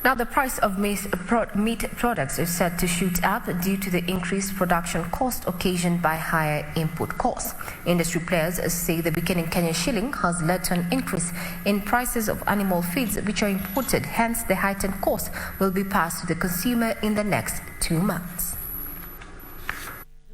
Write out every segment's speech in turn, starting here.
Now, the price of meat products is set to shoot up due to the increased production cost occasioned by higher input costs. Industry players say the weakening Kenyan shilling has led to an increase in prices of animal feeds which are imported. Hence, the heightened cost will be passed to the consumer in the next 2 months.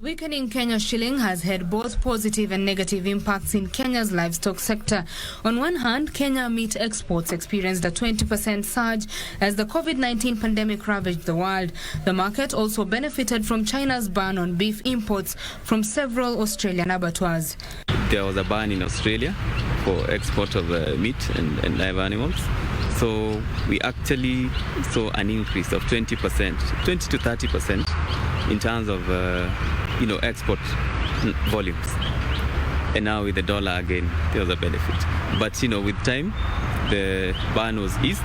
Weakening Kenya shilling has had both positive and negative impacts in Kenya's livestock sector. On one hand, Kenya meat exports experienced a 20% surge as the COVID-19 pandemic ravaged the world. The market also benefited from China's ban on beef imports from several Australian abattoirs. There was a ban in Australia for export of meat and live animals. So we actually saw an increase of 20% to 30% in terms of export volumes. And now with the dollar again, there was a benefit. But with time, the ban was eased,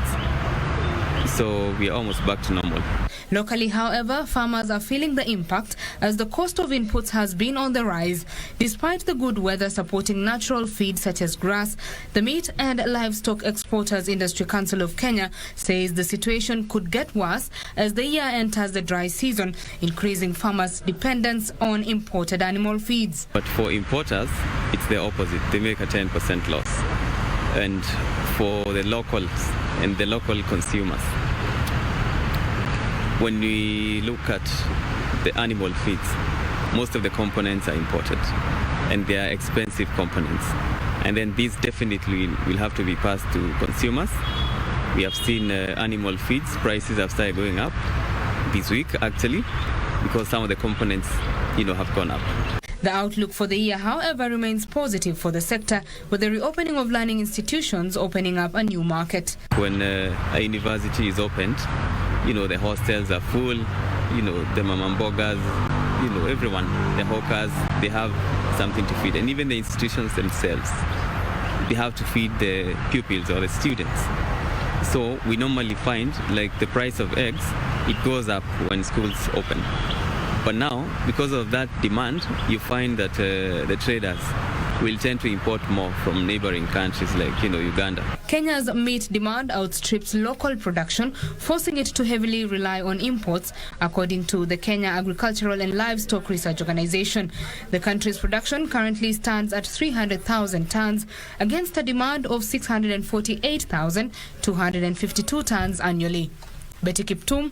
so we are almost back to normal. Locally, however, farmers are feeling the impact as the cost of inputs has been on the rise. Despite the good weather supporting natural feed such as grass, the Meat and Livestock Exporters Industry Council of Kenya says the situation could get worse as the year enters the dry season, increasing farmers' dependence on imported animal feeds. But for importers, it's the opposite. They make a 10% loss. And for the locals and the local consumers, when we look at the animal feeds, most of the components are imported and they are expensive components. And then these definitely will have to be passed to consumers. We have seen animal feeds prices have started going up this week actually because some of the components have gone up. The outlook for the year, however, remains positive for the sector, with the reopening of learning institutions opening up a new market. When a university is opened, the hostels are full, the mamambogas, everyone, the hawkers, they have something to feed. And even the institutions themselves, they have to feed the pupils or the students. So we normally find like the price of eggs, it goes up when schools open. But now, because of that demand, you find that the traders will tend to import more from neighboring countries like, Uganda. Kenya's meat demand outstrips local production, forcing it to heavily rely on imports, according to the Kenya Agricultural and Livestock Research Organization. The country's production currently stands at 300,000 tons against a demand of 648,252 tons annually. Betty Kiptum,